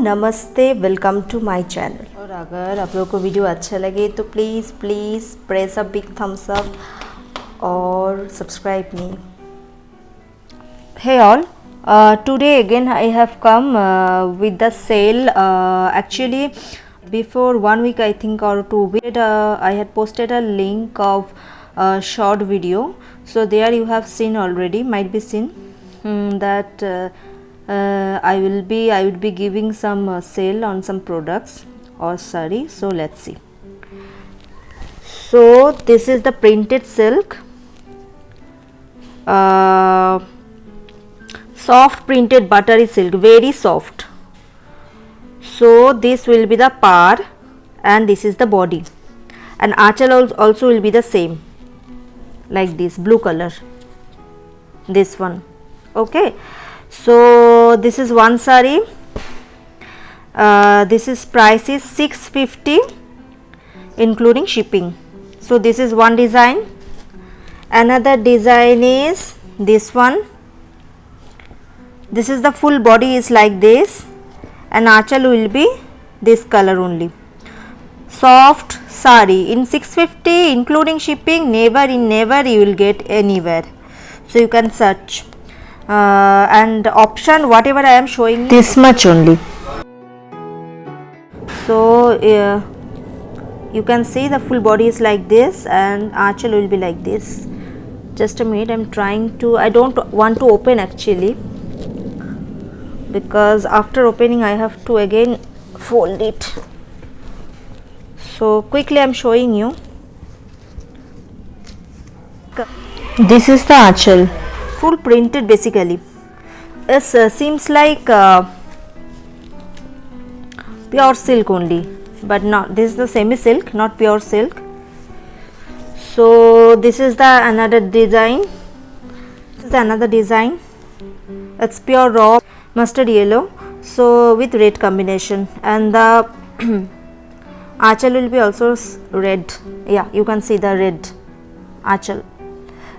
नमस्ते, welcome to my channel. और अगर आप लोगों को वीडियो अच्छा लगे तो please press a big thumbs up और subscribe me. Hey all, today again I have come with the sale. Actually, before 1 week I think or 2 weeks, I had posted a link of a short video. So there you have seen already, might be seen that I would be giving some sale on some products or saree. So let's see. So this is the printed silk. Soft printed buttery silk, very soft. So this will be the par and this is the body, and achal also will be the same, like this blue color, this one. Okay, so this is one saree. This is price is 650 including shipping. So this is one design. Another design is this one. This is the full body is like this, and achal will be this color only. Soft saree in 650 including shipping. Never you will get anywhere. So you can search and option whatever I am showing this much only. So you can see the full body is like this and achal will be like this. Just a minute, I am trying to, I don't want to open actually, because after opening I have to again fold it. So quickly I am showing you. This is the achal, full printed basically. It seems like pure silk only, but not, this is the semi silk, not pure silk. So this is the another design. This is another design. It's pure raw mustard yellow, so with red combination, and the achal will be also red. Yeah, you can see the red achal.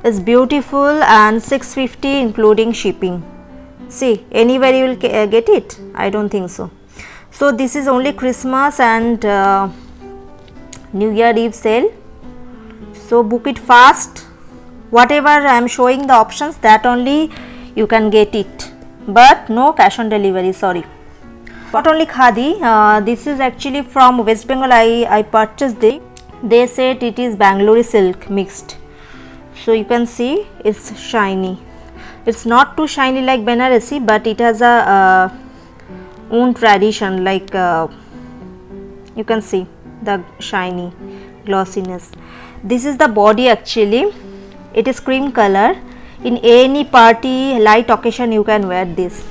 It's beautiful and 650 including shipping. See, anywhere you will get it? I don't think so. So this is only Christmas and New Year Eve sale. So book it fast. Whatever I am showing the options, that only you can get it, but no cash on delivery, sorry. Not only khadi, this is actually from West Bengal. I purchased it. They said it is Bangalore silk mixed. So you can see it's shiny. It's not too shiny like Banarasi, but it has a own tradition, like you can see the shiny glossiness. This is the body actually. It is cream color. In any party, light occasion you can wear this.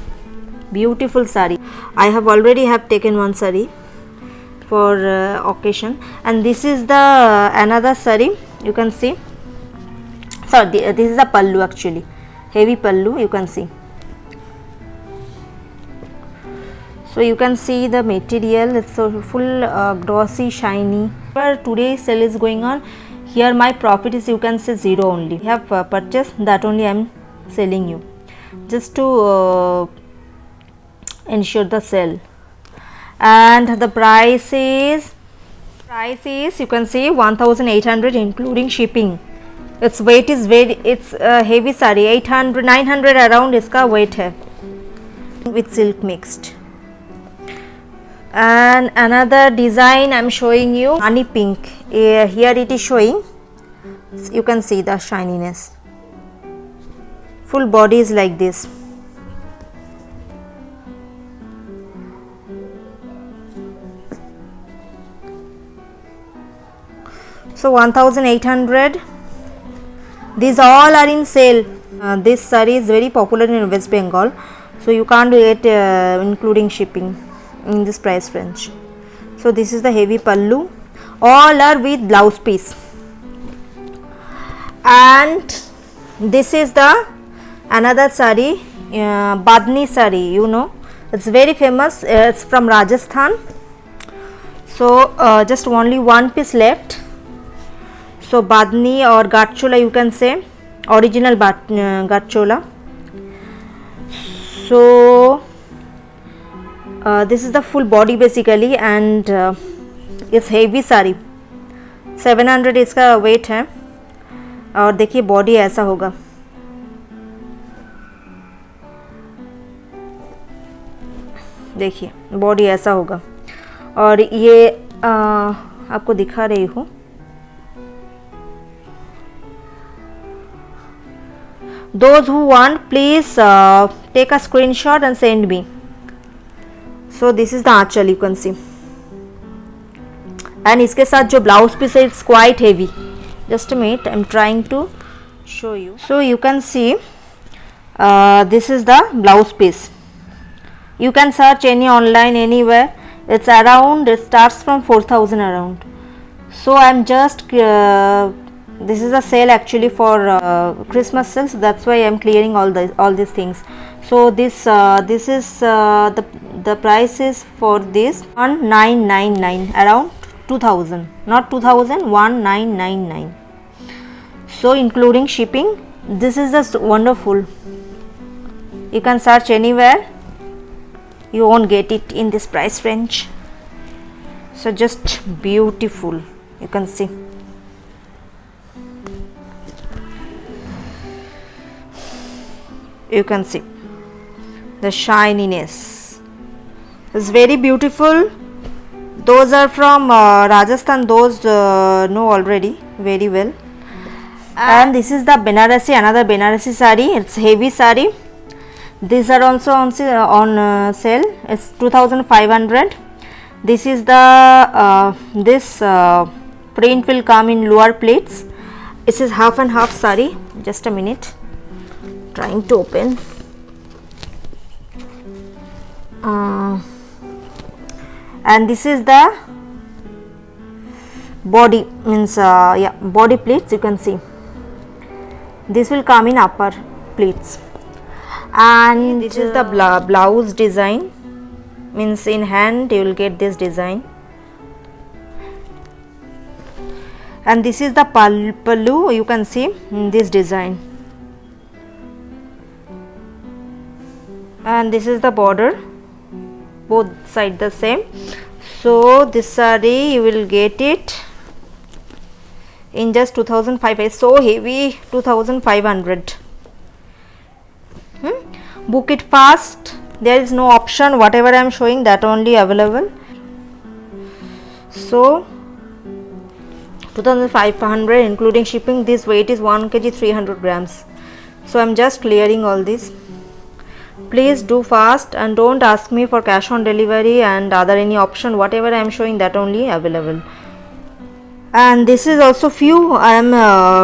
Beautiful saree. I have already taken one saree for occasion, and this is the another saree. You can see. So this is the pallu actually, heavy pallu. You can see. So you can see the material. It's so full glossy, shiny. Where today's sale is going on. Here my profit is, you can say, zero only. I have purchased, that only I am selling you, just to ensure the sale. And the price is you can see 1800 including shipping. Its weight is it's heavy saree, 800 900 around iska weight hai, with silk mixed. And another design I am showing you, honey pink. Here it is showing, you can see the shininess. Full body is like this. So 1800. These all are in sale. This saree is very popular in West Bengal, so you can't get including shipping in this price range. So this is the heavy pallu. All are with blouse piece. And this is the another saree, Badni saree. You know, it's very famous. It's from Rajasthan. So just only one piece left. So Badni or Gatchola, you can say, original Gatchola. So This is the full body basically, and it's heavy sari, 700 इसका wait है। और देखिए body ऐसा होगा, देखिए body ऐसा होगा। और ये आपको दिखा रही हूँ, those who want please take a screenshot and send me. So this is the Aanchal, you can see, and इसके साथ जो ब्लाउज पीस है it's quite heavy. Just a minute, I'm trying to show you. So you can see this is the blouse piece. You can search any online anywhere. It's around, it starts from 4,000 around. So I'm just this is a sale actually for Christmas sales, that's why I'm clearing all these things. So this is the price is for this 1999, around 2000, not 2000, 1999. So including shipping, this is just wonderful. You can search anywhere, you won't get it in this price range. So just beautiful, you can see. You can see the shininess is very beautiful. Those are from Rajasthan, those know already very well. And this is the Banarasi, another Banarasi sari, it's heavy sari. These are also on sale, it's 2,500. This is the this print will come in lower plates. This is half and half sari. Just a minute, trying to open. And this is the body, means yeah, body pleats, you can see. This will come in upper pleats, and this is the blouse design, means in hand you will get this design. And this is the pallu, you can see this design. And this is the border, both side the same. So this saree you will get it in just 2,500. So heavy, 2,500. Book it fast. There is no option, whatever I am showing that only available. So 2,500 including shipping. This weight is 1 kg 300 grams. So I am just clearing all this. Please do fast and don't ask me for cash on delivery and other any option, whatever I am showing that only available. And this is also few I am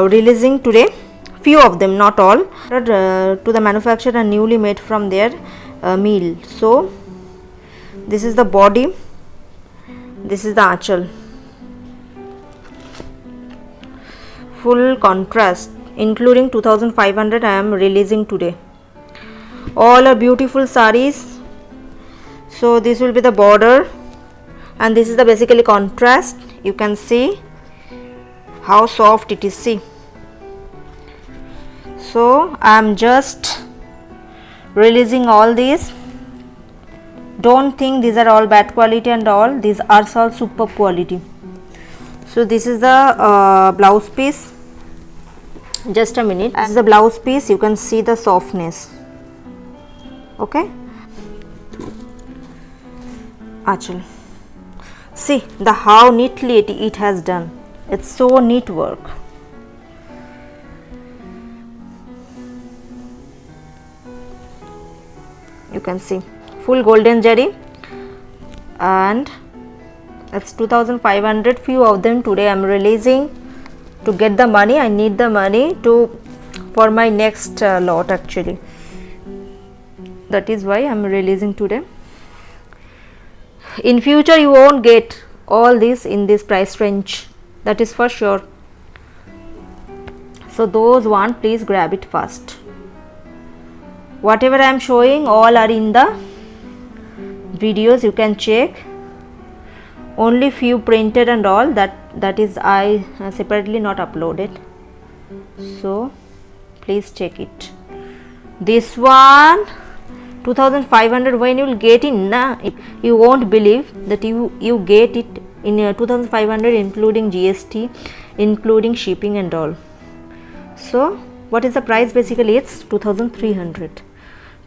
releasing today, few of them, not all, to the manufacturer and newly made from their mill. So this is the body, this is the aanchal, full contrast, including 2,500 I am releasing today. All are beautiful sarees. So this will be the border, and this is the basically contrast. You can see how soft it is, see. So I am just releasing all these. Don't think these are all bad quality and all, these are all super quality. So this is the blouse piece. Just a minute, this is the blouse piece, you can see the softness. Okay, aanchal, see the how neatly it has done. It's so neat work. You can see full golden zari, and it's 2,500. Few of them today I'm releasing to get the money. I need the money for my next lot actually. That is why I am releasing today. In future you won't get all this in this price range, that is for sure. So those want, please grab it fast. Whatever I am showing, all are in the videos, you can check. Only few printed and all, that is I separately not uploaded. So please check it. This one 2500 when you will get in na, you won't believe that you get it in 2500 including GST, including shipping and all. So what is the price? Basically it's 2300.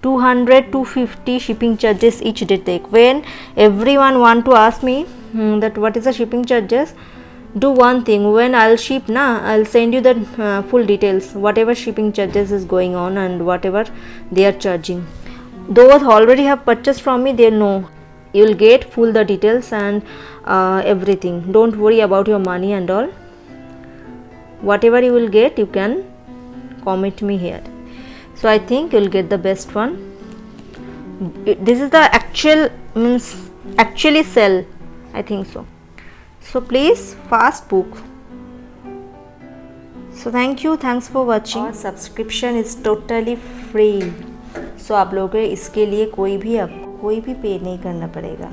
200 250 shipping charges each day take. When everyone want to ask me that what is the shipping charges, do one thing, when I'll ship na, I'll send you the full details, whatever shipping charges is going on and whatever they are charging. Those already have purchased from me, they know. You will get full the details and everything. Don't worry about your money and all. Whatever you will get, you can comment me here. So I think you'll get the best one. This is the actual, means actually sell, I think so. So please fast book. So thank you, thanks for watching. और subscription is totally free. सो आप लोगों को इसके लिए कोई भी पे नहीं करना पड़ेगा.